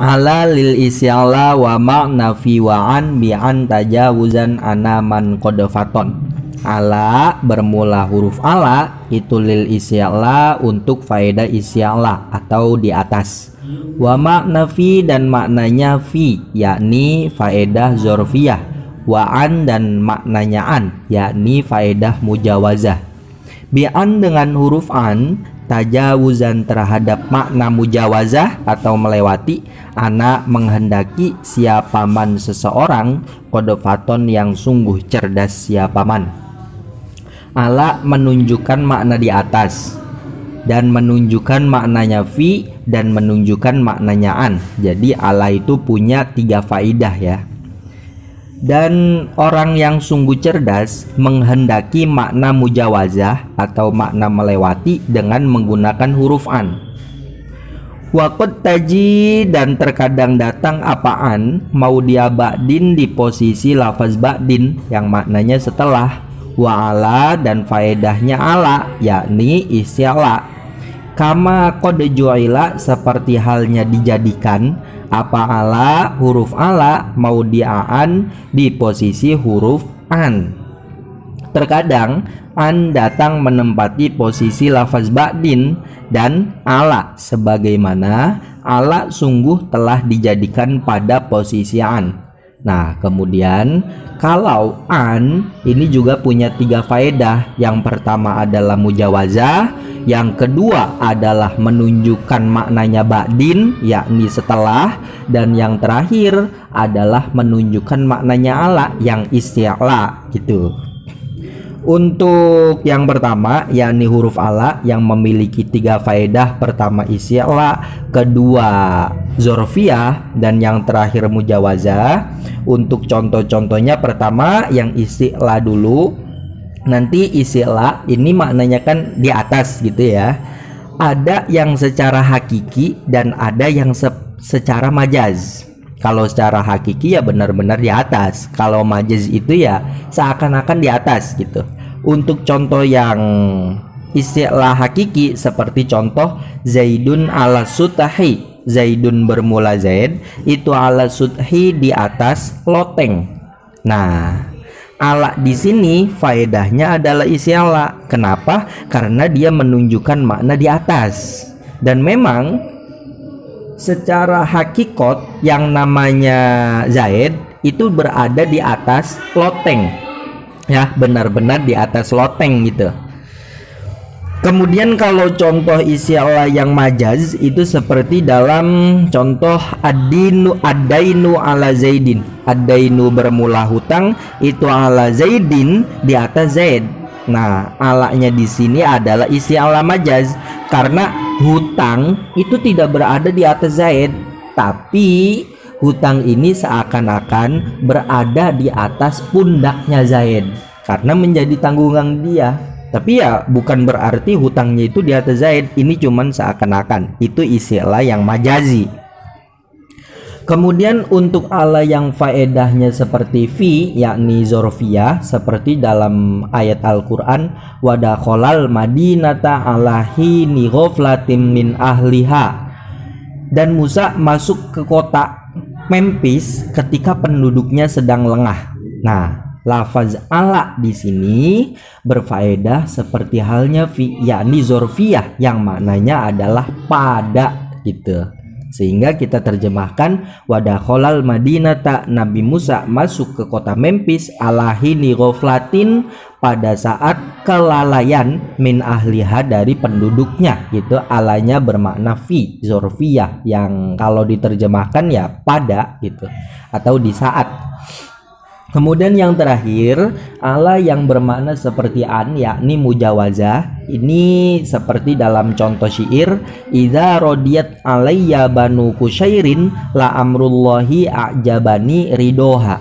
Ala lil isyalla wa ma'na fi wa'an bi'an tajawuzan anaman qadfaton. Ala bermula huruf ala itu lil isyalla untuk faedah isyalla atau di atas. Wa makna fi dan maknanya fi yakni faedah zorfiyah. Wa an dan maknanya an yakni faedah mujawazah. Bi'an dengan huruf an tajawuzan terhadap makna mujawazah atau melewati, ana menghendaki siapaman seseorang qadfaton yang sungguh cerdas siapaman. Ala menunjukkan makna di atas dan menunjukkan maknanya fi dan menunjukkan maknanya an. Jadi ala itu punya 3 faidah ya. Dan orang yang sungguh cerdas menghendaki makna mujawazah atau makna melewati dengan menggunakan huruf an. Waqad taji dan terkadang datang apaan mau dia ba'din di posisi lafaz ba'din yang maknanya setelah, wa ala dan faedahnya ala yakni isyala. Kama qad ju'ila seperti halnya dijadikan apa ala huruf ala mau di'an di posisi huruf an. Terkadang an datang menempati posisi lafaz ba'din dan ala sebagaimana ala sungguh telah dijadikan pada posisi an. Nah, kemudian kalau an ini juga punya 3 faedah. Yang pertama adalah mujawazah, yang kedua adalah menunjukkan maknanya ba'din yakni setelah, dan yang terakhir adalah menunjukkan maknanya ala yang isti'la gitu. Untuk yang pertama yakni huruf ala yang memiliki 3 faedah, pertama isya'la, kedua zorfiyah, dan yang terakhir mujawazah. Untuk contoh-contohnya pertama yang isya'la dulu. Nanti isya'la ini maknanya kan di atas gitu ya. Ada yang secara hakiki dan ada yang secara majaz. Kalau secara hakiki ya benar-benar di atas. Kalau majaz itu ya seakan-akan di atas gitu. Untuk contoh yang istilah hakiki seperti contoh Zaidun ala sutahi. Zaidun bermula Zaid itu ala suthi di atas loteng. Nah, ala di sini faedahnya adalah isyala. Kenapa? Karena dia menunjukkan makna di atas. Dan memang secara hakikat yang namanya Zaid itu berada di atas loteng. Ya, benar-benar di atas loteng gitu. Kemudian kalau contoh isya'la yang majaz itu seperti dalam contoh ad-dainu ala Zaidin. Ad-dainu bermula hutang itu ala Zaidin di atas Zaid. Nah, alanya di sini adalah isya'la majaz karena hutang itu tidak berada di atas Zaid, tapi hutang ini seakan-akan berada di atas pundaknya Zaid karena menjadi tanggungan dia. Tapi ya bukan berarti hutangnya itu di atas Zaid, ini cuman seakan-akan. Itu istilah yang majazi. Kemudian untuk ala yang faedahnya seperti fi yakni zorfiyah seperti dalam ayat Al-Qur'an wadakholal madinata alahi ni ghaflatim min ahliha. Dan Musa masuk ke kota Memphis ketika penduduknya sedang lengah. Nah, lafaz ala di sini berfaedah seperti halnya fi yakni zorfiyah yang maknanya adalah pada gitu. Sehingga kita terjemahkan wadakholal madinata, Nabi Musa masuk ke kota Memphis alahini ghaflatin pada saat kelalaian min ahliha dari penduduknya gitu. Alanya bermakna fi zorfiyah yang kalau diterjemahkan ya pada gitu atau di saat. Kemudian yang terakhir ala yang bermakna seperti an yakni mujawazah. Ini seperti dalam contoh syair idza radiyat alayya banu kusyairin la amrullahi a'jabani ridoha.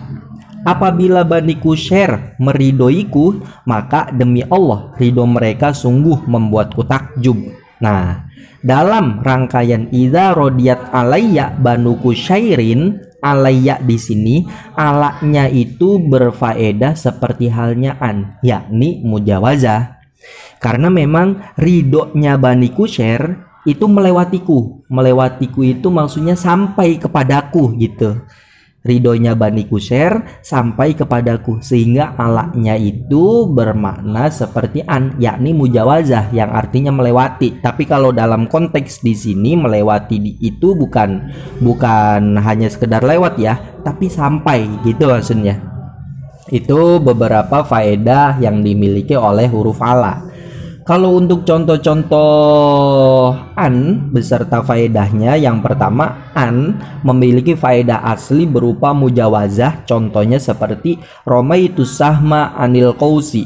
Apabila Bani Kusyair meridoiku maka demi Allah ridho mereka sungguh membuatku takjub. Nah, dalam rangkaian idza radiyat alayya banu kusyairin, alayya di sini alaknya itu berfaedah seperti halnya an yakni mujawazah. Karena memang ridhonya Bani Kusyair itu melewatiku. Melewatiku itu maksudnya sampai kepadaku gitu. Ridhonya Bani Qushair sampai kepadaku, sehingga alaknya itu bermakna seperti an, yakni mujawazah yang artinya melewati. Tapi kalau dalam konteks di sini melewati itu bukan hanya sekedar lewat ya, tapi sampai gitu maksudnya. Itu beberapa faedah yang dimiliki oleh huruf ala. Kalau untuk contoh-contoh an beserta faedahnya, yang pertama, an memiliki faedah asli berupa mujawazah. Contohnya seperti Roma itu sahma anil qausi.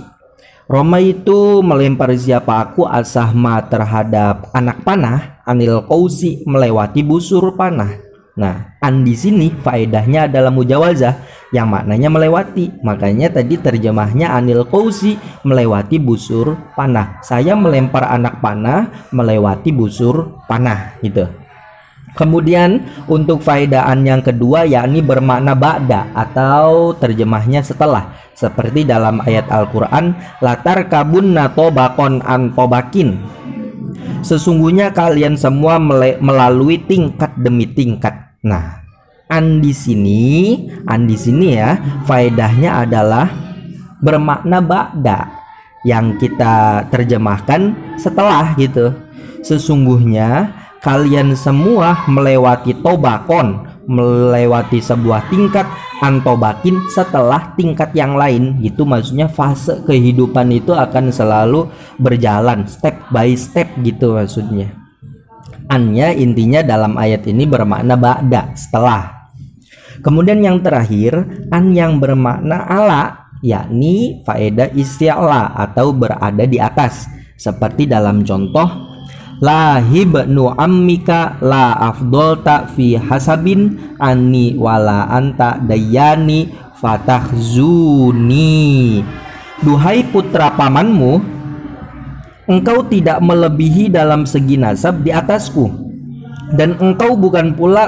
Roma itu melempar siapa aku asahma terhadap anak panah, anil qausi melewati busur panah. Nah, an di sini faedahnya adalah mujawazah yang maknanya melewati. Makanya tadi terjemahnya anil qausi melewati busur panah. Saya melempar anak panah melewati busur panah gitu. Kemudian untuk faedahan yang kedua yakni bermakna ba'da atau terjemahnya setelah. Seperti dalam ayat Al-Qur'an, latar kabunna tobakon an tobakin. Sesungguhnya kalian semua melalui tingkat demi tingkat. Nah, an di sini ya, faedahnya adalah bermakna ba'da yang kita terjemahkan setelah gitu. Sesungguhnya kalian semua melewati tobakon, melewati sebuah tingkat, antobakin setelah tingkat yang lain gitu. Maksudnya fase kehidupan itu akan selalu berjalan step by step gitu maksudnya. Annya intinya dalam ayat ini bermakna ba'da, setelah. Kemudian yang terakhir, an yang bermakna ala, yakni faedah isti'la atau berada di atas. Seperti dalam contoh, la hibnu ammika la afdolta fi hasabin anni wala anta dayani fatahzuni. Duhai putra pamanmu, engkau tidak melebihi dalam segi nasab di atasku, dan engkau bukan pula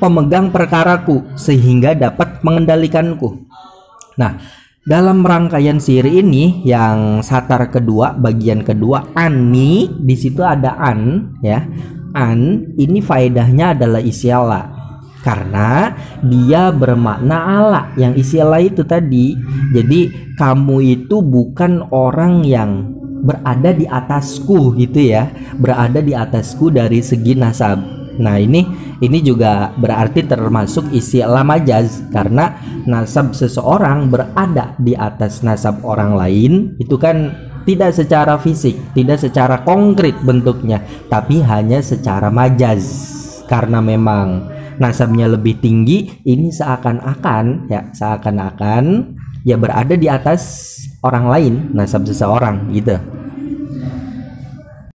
pemegang perkaraku sehingga dapat mengendalikanku. Nah, dalam rangkaian syair ini yang satar kedua, bagian kedua, ani, di situ ada an ya. An ini faedahnya adalah isyala karena dia bermakna ala, yang isyala itu tadi. Jadi kamu itu bukan orang yang berada di atasku gitu ya, berada di atasku dari segi nasab. Nah, ini juga berarti termasuk istilah majaz, karena nasab seseorang berada di atas nasab orang lain itu kan tidak secara fisik, tidak secara konkret bentuknya, tapi hanya secara majaz. Karena memang nasabnya lebih tinggi, ini seakan-akan ya berada di atas orang lain, nasab seseorang gitu.